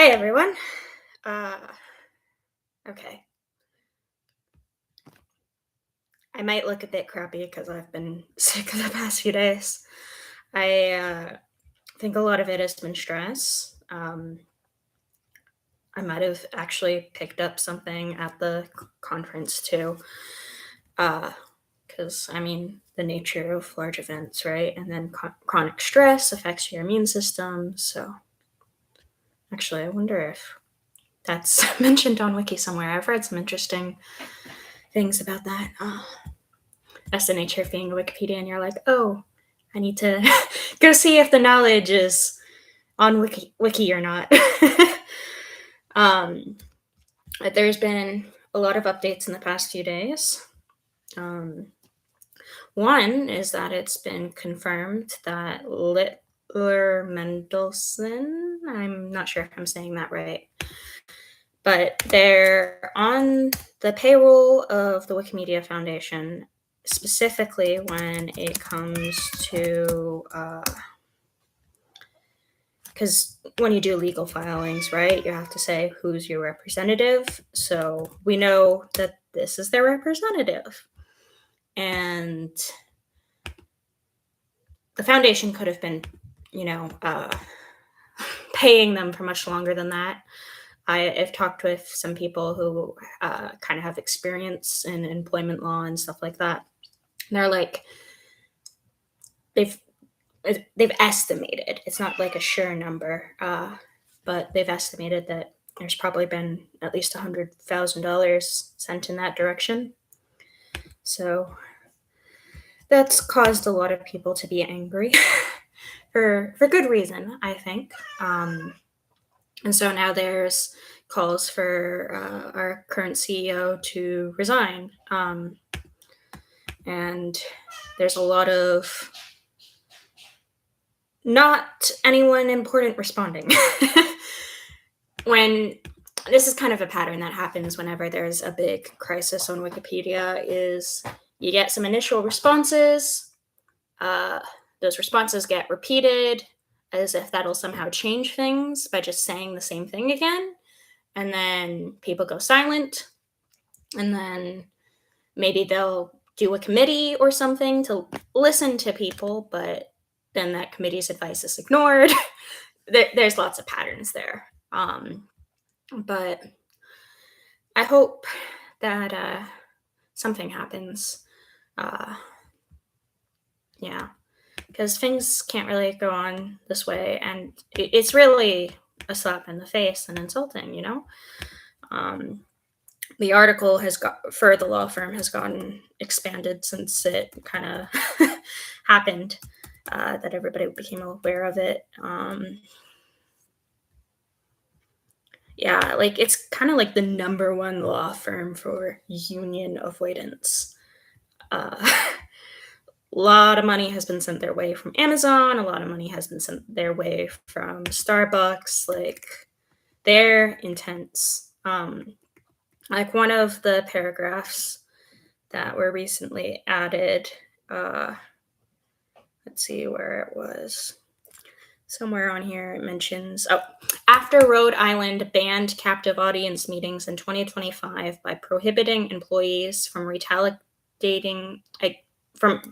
Hi, everyone. Uh, okay. I might look a bit crappy because I've been sick the past few days. I think a lot of it has been stress. I might have actually picked up something at the conference too. Because, I mean, the nature of large events, right? And then chronic stress affects your immune system. So, actually, I wonder if that's mentioned on Wiki somewhere. I've read some interesting things about that. That's the nature of being a Wikipedia, and you're like, oh, I need to go see if the knowledge is on Wiki or not. um, but there's been a lot of updates in the past few days. One is that it's been confirmed that Littler Mendelsohn, I'm not sure if I'm saying that right, but they're on the payroll of the Wikimedia Foundation, specifically when it comes to because when you do legal filings, right, you have to say who's your representative. So we know that this is their representative. And the foundation could have been, paying them for much longer than that. I've talked with some people who kind of have experience in employment law and stuff like that. And they're like, they've estimated. It's not like a sure number, but they've estimated that there's probably been at least $100,000 sent in that direction. So that's caused a lot of people to be angry for good reason, I think. And so now there's calls for our current CEO to resign. And there's a lot of not anyone important responding. When this is kind of a pattern that happens whenever there's a big crisis on Wikipedia is you get some initial responses. Those responses get repeated as if that'll somehow change things by just saying the same thing again. And then people go silent. And then maybe they'll do a committee or something to listen to people, but then that committee's advice is ignored. There's lots of patterns there. But I hope that something happens. Yeah, because things can't really go on this way, and it's really a slap in the face and insulting, The article for the law firm has gotten expanded since it kind of happened, that everybody became aware of it. Yeah, like it's kind of like the number one law firm for union avoidance. A lot of money has been sent their way from Amazon. A lot of money has been sent their way from Starbucks. Like they're intense. Like one of the paragraphs that were recently added, let's see where it was. Somewhere on here it mentions, after Rhode Island banned captive audience meetings in 2025 by prohibiting employees from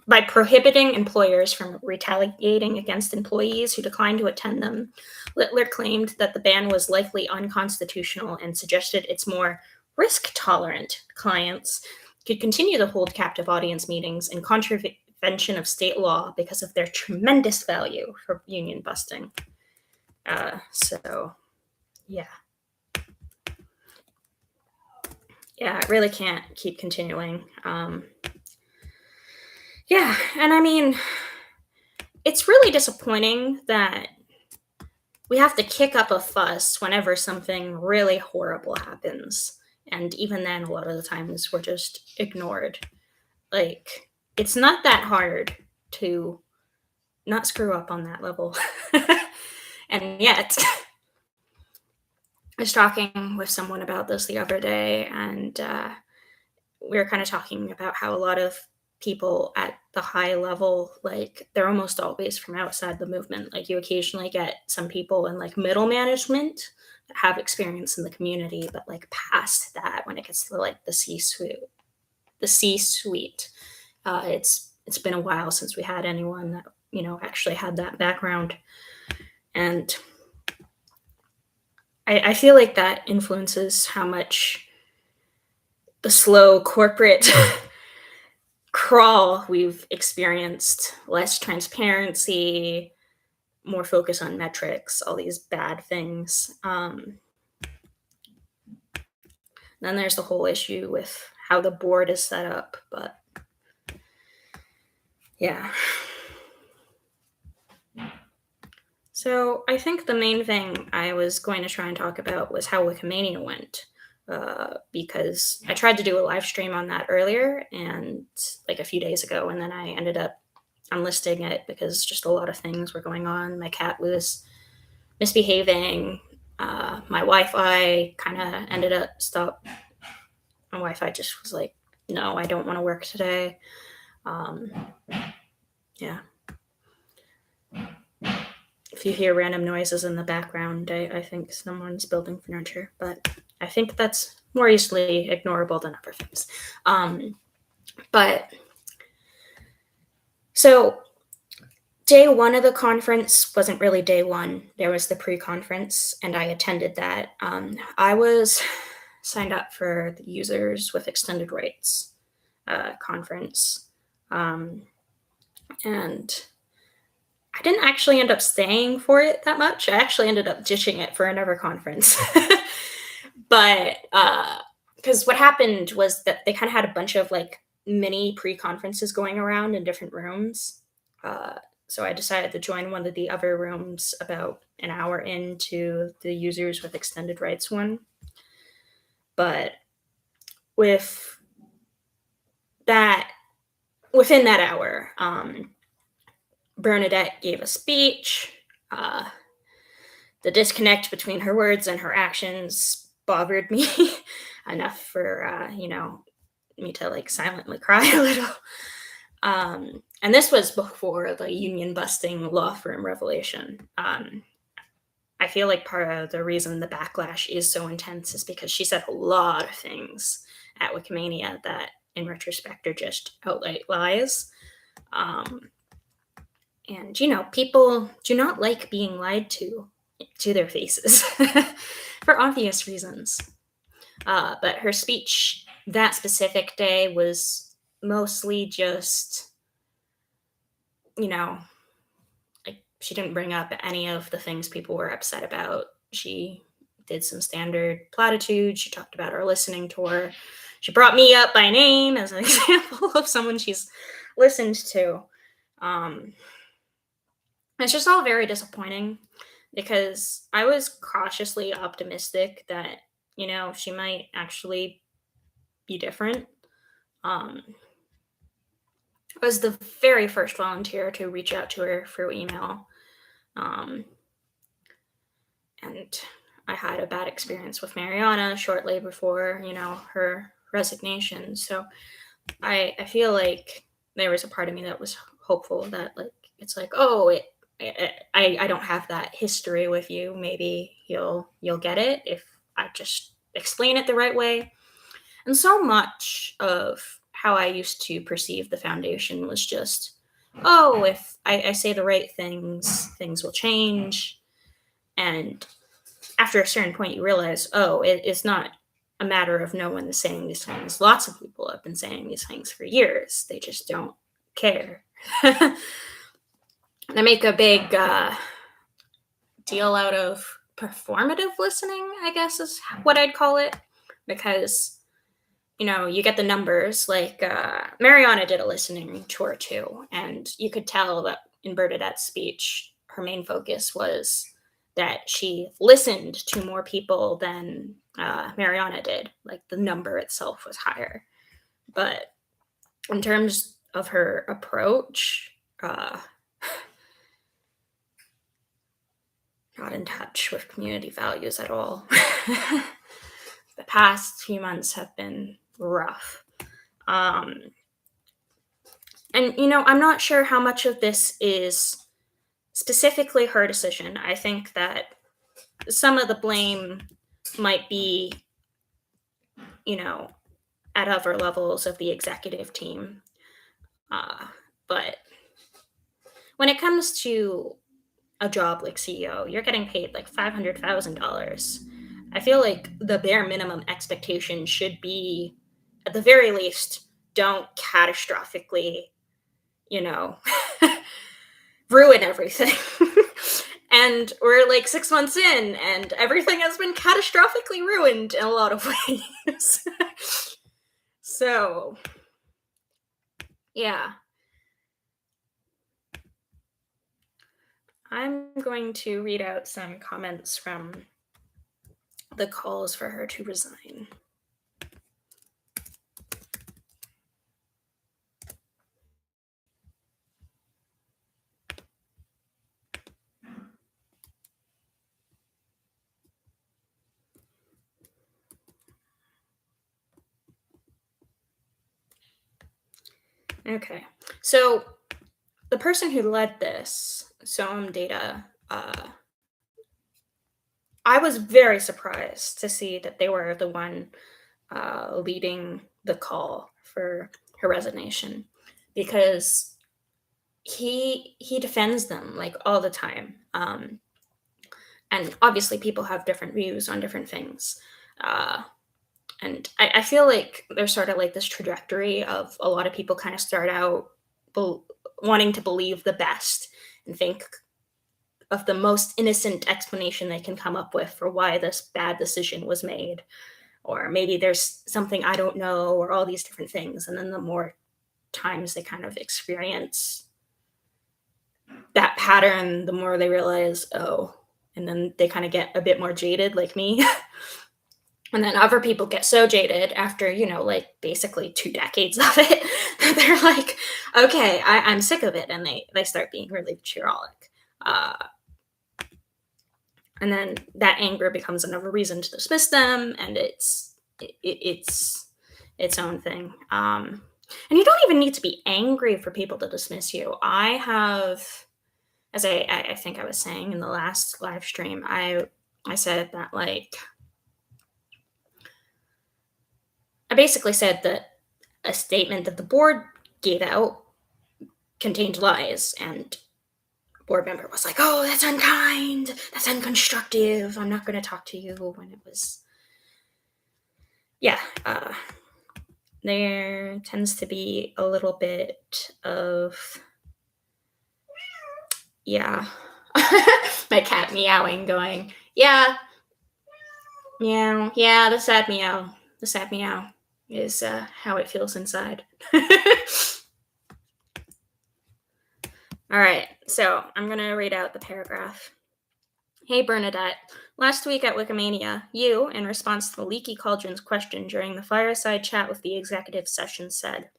by prohibiting employers from retaliating against employees who declined to attend them, Littler claimed that the ban was likely unconstitutional and suggested its more risk-tolerant clients could continue to hold captive audience meetings in contravention of state law because of their tremendous value for union busting. So, yeah. Yeah, it really can't keep continuing. Yeah, and I mean, it's really disappointing that we have to kick up a fuss whenever something really horrible happens. And even then, a lot of the times, we're just ignored. Like, it's not that hard to not screw up on that level. And yet, I was talking with someone about this the other day, and we were kind of talking about how a lot of people at the high level, like, they're almost always from outside the movement. Like, you occasionally get some people in, like, middle management that have experience in the community, but, like, past that, when it gets to, like, the C-suite, it's been a while since we had anyone that, actually had that background. And I feel like that influences how much the slow corporate crawl we've experienced, less transparency, more focus on metrics, all these bad things. Then there's the whole issue with how the board is set up. But yeah. So I think the main thing I was going to try and talk about was how Wikimania went. Because I tried to do a live stream on that earlier and like a few days ago, and then I ended up unlisting it because just a lot of things were going on. My cat was misbehaving. My Wi-Fi kind of ended up stop. My Wi-Fi just was like, no, I don't want to work today. Yeah. If you hear random noises in the background, I think someone's building furniture, but I think that's more easily ignorable than other things. But so day one of the conference wasn't really day one. There was the pre-conference, and I attended that. I was signed up for the Users with Extended Rights conference. And I didn't actually end up staying for it that much. I actually ended up ditching it for another conference. But because what happened was that they kind of had a bunch of like mini pre-conferences going around in different rooms. So I decided to join one of the other rooms about an hour into the Users with Extended Rights one. But with that, within that hour, Bernadette gave a speech. The disconnect between her words and her actions bothered me enough for me to like silently cry a little. And this was before the union busting law firm revelation. I feel like part of the reason the backlash is so intense is because she said a lot of things at Wikimania that in retrospect are just outright lies. And people do not like being lied to their faces for obvious reasons. But her speech that specific day was mostly just, like, she didn't bring up any of the things people were upset about. She did some standard platitudes. She talked about our listening tour. She brought me up by name as an example of someone she's listened to. It's just all very disappointing because I was cautiously optimistic that, she might actually be different. I was the very first volunteer to reach out to her through email. And I had a bad experience with Mariana shortly before, her resignation. So I feel like there was a part of me that was hopeful that, like, it's like, oh, I don't have that history with you. Maybe you'll get it if I just explain it the right way. And so much of how I used to perceive the foundation was just, oh, if I say the right things, things will change. And after a certain point, you realize, oh, it's not a matter of no one is saying these things. Lots of people have been saying these things for years. They just don't care. They make a big deal out of performative listening, I guess is what I'd call it, because you get the numbers. Like Mariana did a listening tour too, and you could tell that in Bernadette's speech, her main focus was that she listened to more people than Mariana did. Like the number itself was higher, but in terms of her approach, not in touch with community values at all. The past few months have been rough. And, I'm not sure how much of this is specifically her decision. I think that some of the blame might be, you know, at other levels of the executive team. But when it comes to a job like CEO, you're getting paid like $500,000. I feel like the bare minimum expectation should be, at the very least, don't catastrophically, you know, ruin everything. And we're like 6 months in, and everything has been catastrophically ruined in a lot of ways. So, yeah. I'm going to read out some comments from the calls for her to resign. Okay, so the person who led this, Soam Data, I was very surprised to see that they were the one leading the call for her resignation, because he defends them like all the time, and obviously people have different views on different things. And I feel like there's sort of like this trajectory of a lot of people kind of start out wanting to believe the best and think of the most innocent explanation they can come up with for why this bad decision was made. Or maybe there's something I don't know, or all these different things. And then the more times they kind of experience that pattern, the more they realize, oh, and then they kind of get a bit more jaded, like me. And then other people get so jaded after, like basically 2 decades of it, that they're like, okay, I'm sick of it. And they start being really vitriolic. And then that anger becomes another reason to dismiss them. And it's its own thing. And you don't even need to be angry for people to dismiss you. I have, as I think I was saying in the last live stream, I said that, like, I basically said that a statement that the board gave out contained lies, and a board member was like, oh, that's unkind, that's unconstructive, I'm not going to talk to you, when it was, yeah, there tends to be a little bit of, yeah, my cat meowing, going, yeah, meow, yeah, the sad meow is how it feels inside. All right, so I'm going to read out the paragraph. Hey, Bernadette. Last week at Wikimania, you, in response to the Leaky Cauldron's question during the fireside chat with the executive session, said,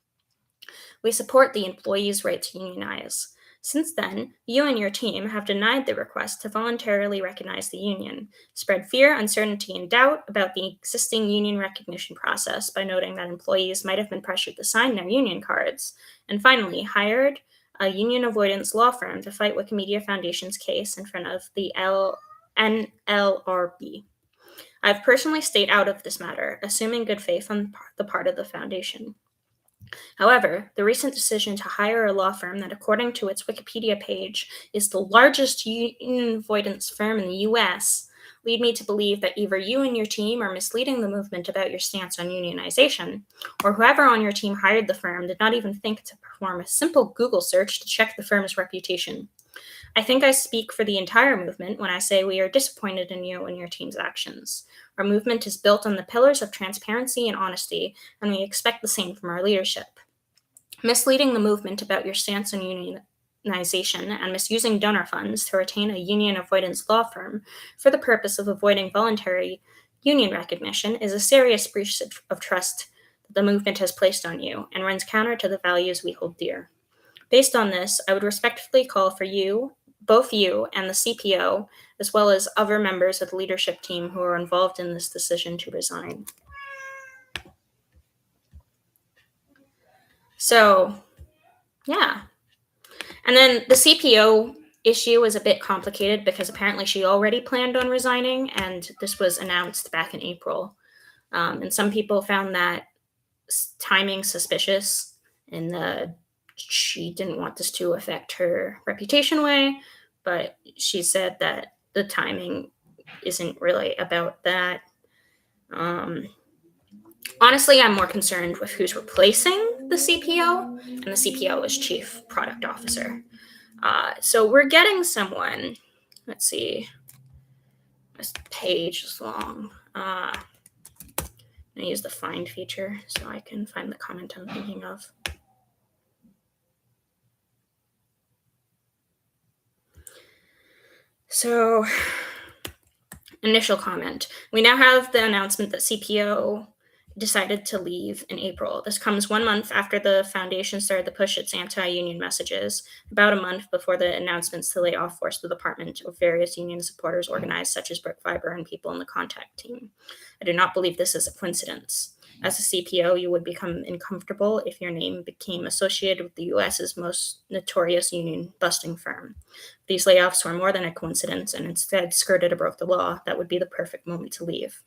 we support the employees' right to unionize. Since then, you and your team have denied the request to voluntarily recognize the union, spread fear, uncertainty, and doubt about the existing union recognition process by noting that employees might have been pressured to sign their union cards, and finally hired a union avoidance law firm to fight Wikimedia Foundation's case in front of the NLRB. I've personally stayed out of this matter, assuming good faith on the part of the foundation. However, the recent decision to hire a law firm that, according to its Wikipedia page, is the largest union avoidance firm in the US, lead me to believe that either you and your team are misleading the movement about your stance on unionization, or whoever on your team hired the firm did not even think to perform a simple Google search to check the firm's reputation. I think I speak for the entire movement when I say we are disappointed in you and your team's actions. Our movement is built on the pillars of transparency and honesty, and we expect the same from our leadership. Misleading the movement about your stance on unionization and misusing donor funds to retain a union avoidance law firm for the purpose of avoiding voluntary union recognition is a serious breach of trust that the movement has placed on you and runs counter to the values we hold dear. Based on this, I would respectfully call for you, both you and the CPO, as well as other members of the leadership team who are involved in this decision, to resign. So, Yeah. And then the CPO issue was a bit complicated because apparently she already planned on resigning, and this was announced back in April. And some people found that timing suspicious, and she didn't want this to affect her reputation way, but she said that the timing isn't really about that. Um, Honestly, I'm more concerned with who's replacing the CPO, and the CPO is Chief Product Officer. So we're getting someone. Let's see, this page is long. I use the find feature so I can find the comment I'm thinking of. So, initial comment. We now have the announcement that CPO decided to leave in April. This comes 1 month after the foundation started to push its anti-union messages, about a month before the announcements to lay off forced the department of various union supporters organized, such as Brick Fiber and people in the contact team. I do not believe this is a coincidence. As a CPO, you would become uncomfortable if your name became associated with the US's most notorious union busting firm. These layoffs were more than a coincidence and instead skirted or broke the law. That would be the perfect moment to leave.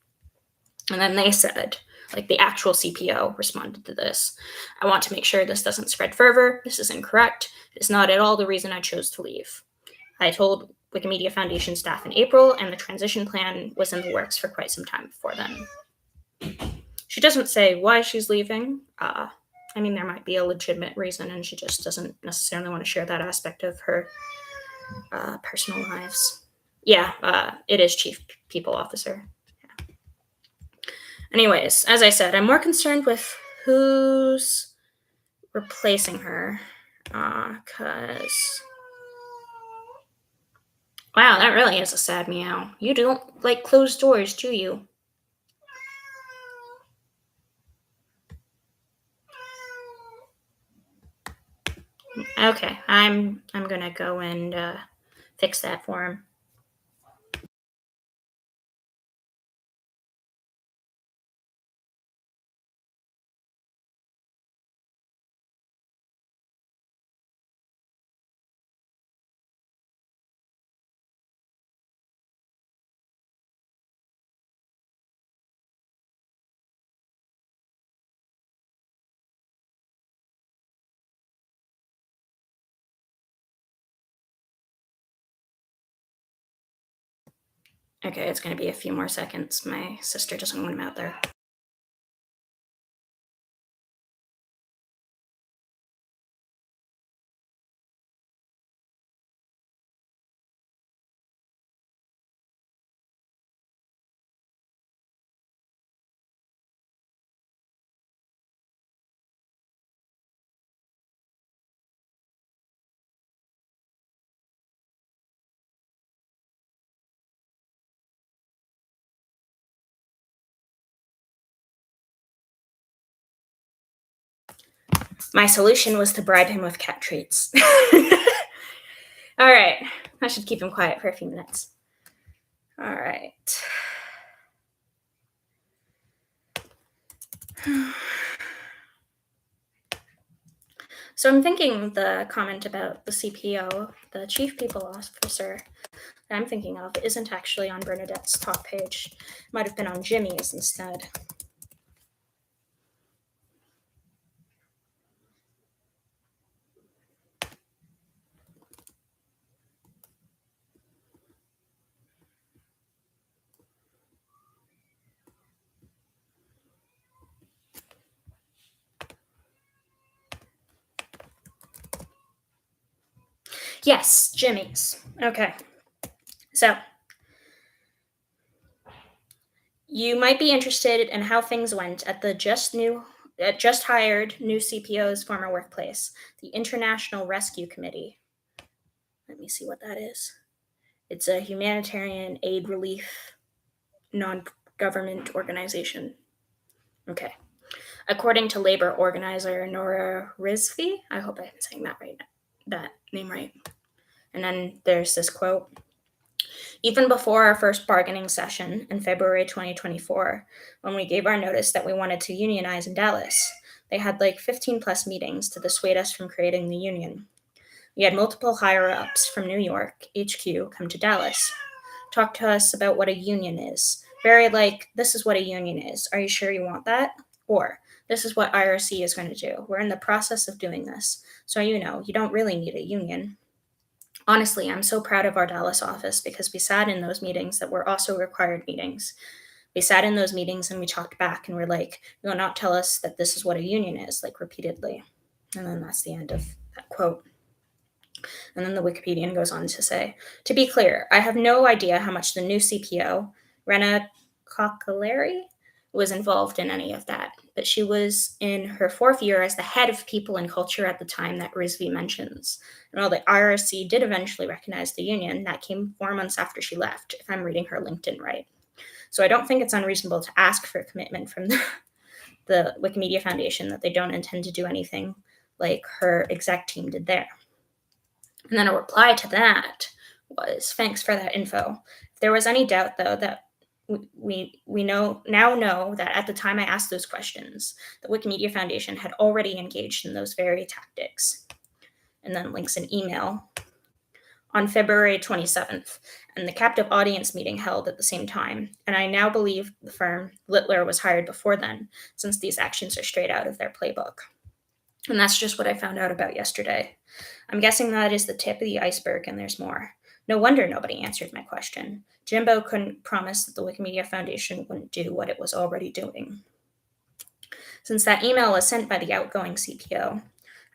And then they said, like the actual CPO responded to this, I want to make sure this doesn't spread further. This is incorrect. It's not at all the reason I chose to leave. I told Wikimedia Foundation staff in April, and the transition plan was in the works for quite some time before then. She doesn't say why she's leaving. I mean, there might be a legitimate reason, and she just doesn't necessarily want to share that aspect of her personal lives. Yeah, it is Chief People Officer. Yeah. Anyways, as I said, I'm more concerned with who's replacing her. Because. Wow, that really is a sad meow. You don't like closed doors, do you? Okay, I'm gonna go and fix that for him. Okay, it's gonna be a few more seconds. My sister doesn't want him out there. My solution was to bribe him with cat treats. All right, I should keep him quiet for a few minutes. All right. So I'm thinking the comment about the CPO, the Chief People Officer, that I'm thinking of isn't actually on Bernadette's top page. It might have been on Jimmy's instead. Yes, Jimmy's. Okay. So, you might be interested in how things went at the just hired new CPO's former workplace, the International Rescue Committee. Let me see what that is. It's a humanitarian aid relief non-government organization. Okay. According to labor organizer Nora Rizvi, I hope I'm saying that name right. And then there's this quote. Even before our first bargaining session in February 2024, when we gave our notice that we wanted to unionize in Dallas, They had like 15 plus meetings to dissuade us from creating the union. We had multiple higher ups from New York, HQ, come to Dallas, talk to us about what a union is. Very like, this is what a union is. Are you sure you want that? Or, this is what IRC is going to do. We're in the process of doing this. So, you don't really need a union. Honestly, I'm so proud of our Dallas office because we sat in those meetings that were also required meetings. We sat in those meetings and we talked back and we're like, you will not tell us that this is what a union is, like repeatedly. And then that's the end of that quote. And then the Wikipedian goes on to say, to be clear, I have no idea how much the new CPO, Rena Coccolari, was involved in any of that, but she was in her 4th year as the head of people and culture at the time that Rizvi mentions. And while the IRC did eventually recognize the union, that came 4 months after she left, if I'm reading her LinkedIn right. So I don't think it's unreasonable to ask for a commitment from the Wikimedia Foundation that they don't intend to do anything like her exec team did there. And then a reply to that was, thanks for that info. If there was any doubt, though, that we now know that at the time I asked those questions, the Wikimedia Foundation had already engaged in those very tactics. And then links an email on February 27th, and the captive audience meeting held at the same time. And I now believe the firm Littler was hired before then, since these actions are straight out of their playbook. And that's just what I found out about yesterday. I'm guessing that is the tip of the iceberg and there's more. No wonder nobody answered my question. Jimbo couldn't promise that the Wikimedia Foundation wouldn't do what it was already doing. Since that email was sent by the outgoing CPO,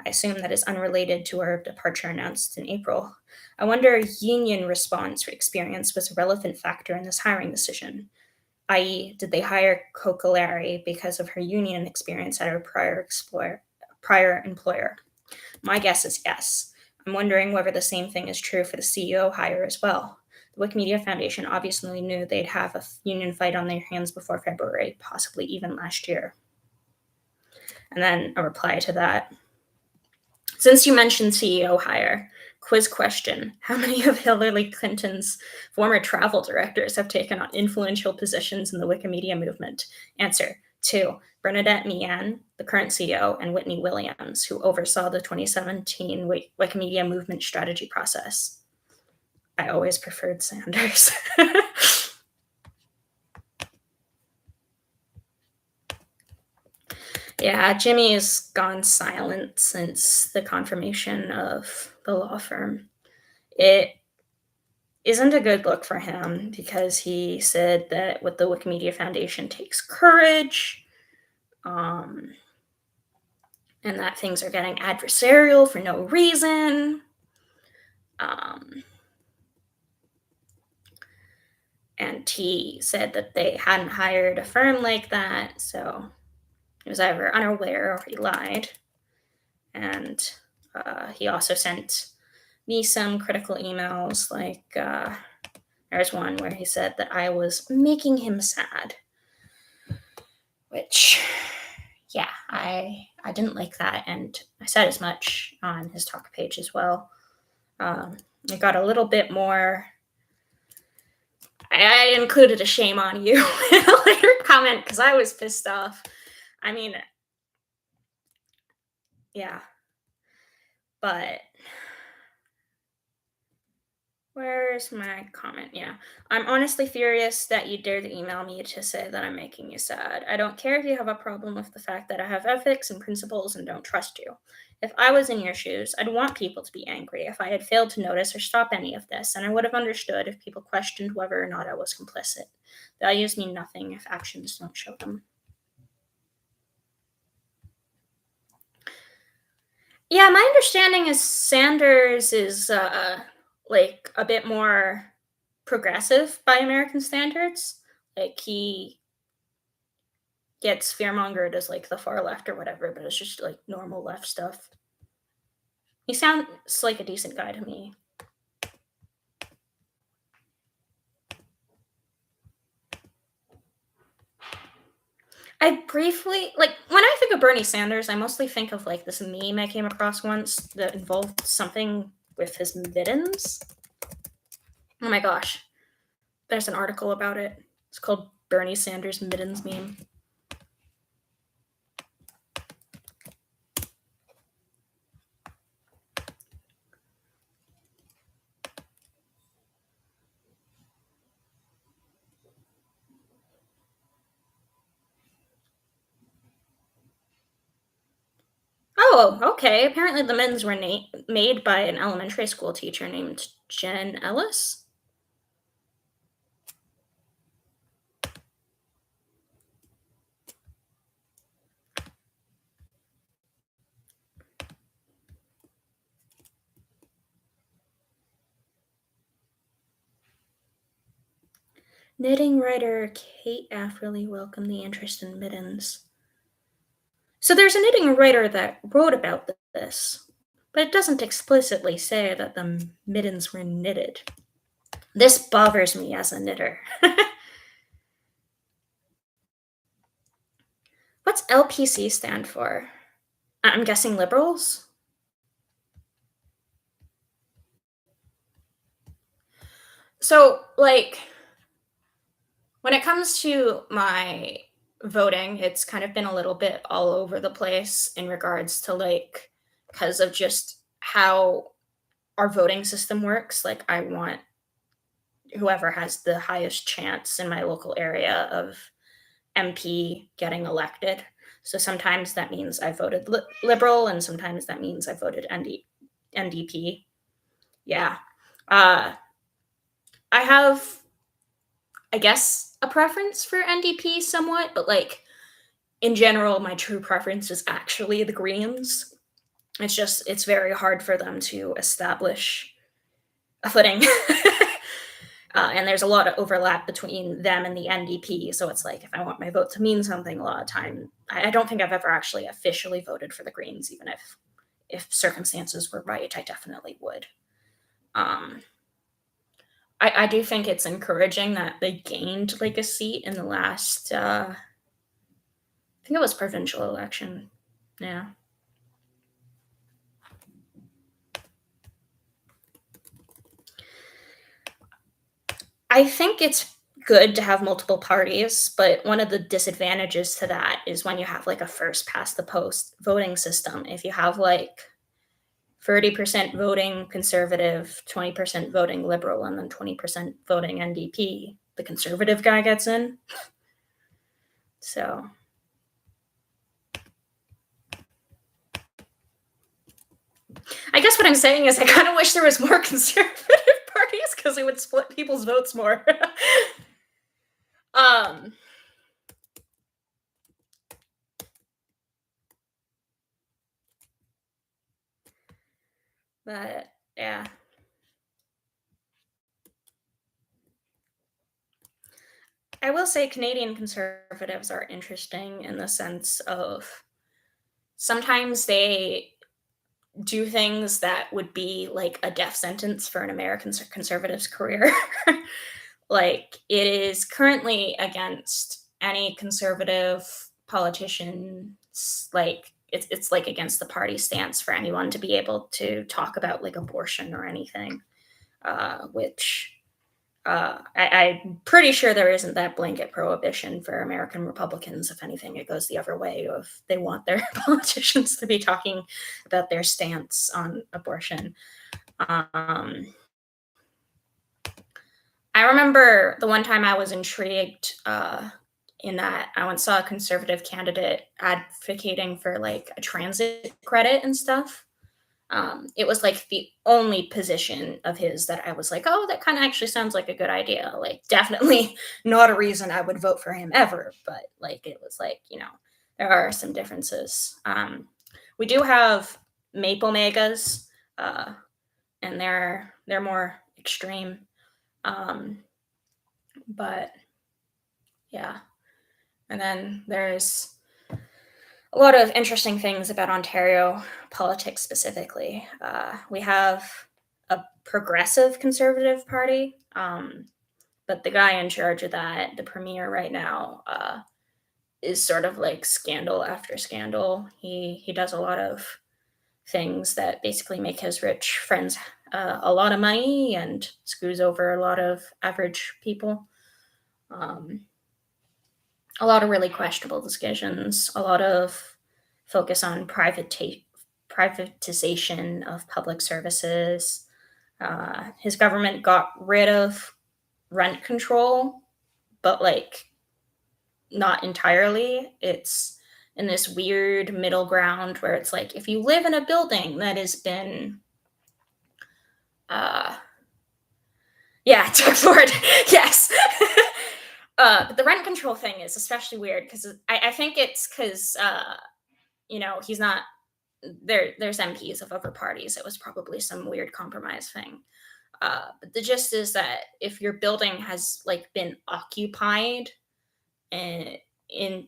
I assume that is unrelated to her departure announced in April. I wonder if union response experience was a relevant factor in this hiring decision, i.e., did they hire Coccolari because of her union experience at her prior employer? My guess is yes. I'm wondering whether the same thing is true for the CEO hire as well. The Wikimedia Foundation obviously knew they'd have a union fight on their hands before February, possibly even last year. And then a reply to that. Since you mentioned CEO hire, quiz question. How many of Hillary Clinton's former travel directors have taken on influential positions in the Wikimedia movement? Answer, 2. Bernadette Meehan, the current CEO, and Whitney Williams, who oversaw the 2017 Wikimedia movement strategy process. I always preferred Sanders. Yeah, Jimmy's gone silent since the confirmation of the law firm. It isn't a good look for him because he said that what the Wikimedia Foundation takes courage, and that things are getting adversarial for no reason. And he said that they hadn't hired a firm like that, so he was either unaware or he lied. And he also sent me some critical emails, like there's one where he said that I was making him sad, which, yeah, I didn't like that, and I said as much on his talk page as well. It got a little bit more. I included a shame on you in a later comment because I was pissed off. I mean, yeah, but where's my comment? Yeah. I'm honestly furious that you dared to email me to say that I'm making you sad. I don't care if you have a problem with the fact that I have ethics and principles and don't trust you. If I was in your shoes, I'd want people to be angry if I had failed to notice or stop any of this, and I would have understood if people questioned whether or not I was complicit. Values mean nothing if actions don't show them. Yeah, my understanding is Sanders is like a bit more progressive by American standards. Like he gets fearmongered as like the far left or whatever, but it's just like normal left stuff. He sounds like a decent guy to me. I briefly, like, when I think of Bernie Sanders, I mostly think of like this meme I came across once that involved something with his mittens. Oh my gosh. There's an article about it. It's called Bernie Sanders Mittens Meme. Oh, okay. Apparently the mittens were made by an elementary school teacher named Jen Ellis. Knitting writer Kate Afferly welcomed the interest in mittens. So there's a knitting writer that wrote about this, but it doesn't explicitly say that the mittens were knitted. This bothers me as a knitter. What's LPC stand for? I'm guessing liberals? So, like, when it comes to my voting, it's kind of been a little bit all over the place in regards to, like, because of just how our voting system works. Like, I want whoever has the highest chance in my local area of MP getting elected. So sometimes that means I voted liberal, and sometimes that means I voted NDP. Yeah. Uh, I have, I guess, a preference for NDP somewhat, but like in general, my true preference is actually the Greens. It's just, it's very hard for them to establish a footing. And there's a lot of overlap between them and the NDP. So it's like, if I want my vote to mean something, a lot of time, I don't think I've ever actually officially voted for the Greens, even if circumstances were right, I definitely would. Um, I do think it's encouraging that they gained like a seat in the last, I think it was provincial election. Yeah. I think it's good to have multiple parties, but one of the disadvantages to that is when you have like a first past the post voting system. If you have like 30% voting conservative, 20% voting liberal, and then 20% voting NDP, the conservative guy gets in. So I guess what I'm saying is I kind of wish there was more conservative parties because it would split people's votes more. um, but yeah, I will say Canadian conservatives are interesting in the sense of sometimes they do things that would be like a death sentence for an American conservative's career. Like, it is currently against any conservative politician, like, it's like against the party stance for anyone to be able to talk about like abortion or anything, which I'm pretty sure there isn't that blanket prohibition for American Republicans. If anything, it goes the other way of they want their politicians to be talking about their stance on abortion. Um, I remember the one time I was intrigued in that I once saw a conservative candidate advocating for like a transit credit and stuff. It was like the only position of his that I was like, oh, that kind of actually sounds like a good idea. Like, definitely not a reason I would vote for him ever, but like, it was like, there are some differences. We do have maple megas, uh, and they're more extreme. Um, but yeah, and then there's a lot of interesting things about Ontario politics specifically. We have a progressive conservative party, but the guy in charge of that, the premier right now, is sort of like scandal after scandal. He does a lot of things that basically make his rich friends a lot of money and screws over a lot of average people. Um, a lot of really questionable decisions, a lot of focus on privatization of public services. His government got rid of rent control, but like not entirely. It's in this weird middle ground where it's like, if you live in a building that has been, yeah, took forward, yes. But the rent control thing is especially weird because I think it's because, he's not there. There's MPs of other parties. It was probably some weird compromise thing. But the gist is that if your building has like been occupied in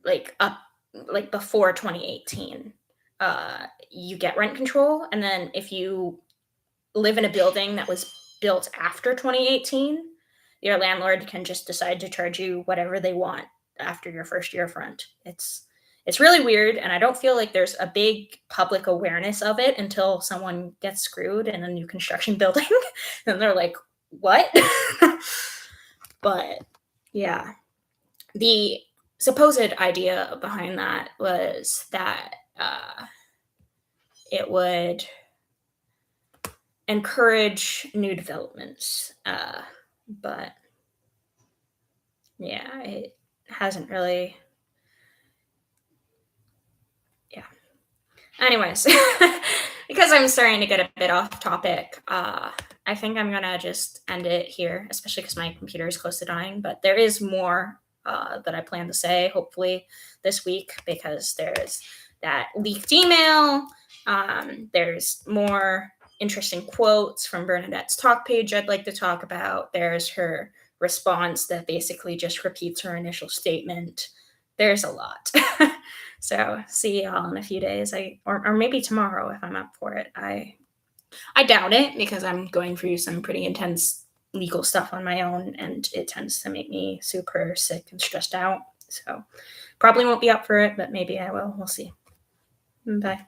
like up like before 2018, you get rent control. And then if you live in a building that was built after 2018, your landlord can just decide to charge you whatever they want after your first year of rent. It's really weird, and I don't feel like there's a big public awareness of it until someone gets screwed in a new construction building, and they're like, "What?" But yeah, the supposed idea behind that was that it would encourage new developments, but yeah, it hasn't really. Yeah. Anyways, because I'm starting to get a bit off topic, I think I'm gonna just end it here, especially because my computer is close to dying. But there is more that I plan to say, hopefully, this week, because there's that leaked email. There's more interesting quotes from Bernadette's talk page I'd like to talk about. There's her response that basically just repeats her initial statement. There's a lot. So see y'all in a few days. Or maybe tomorrow if I'm up for it. I doubt it because I'm going through some pretty intense legal stuff on my own, and it tends to make me super sick and stressed out. So probably won't be up for it, but maybe I will. We'll see. Bye.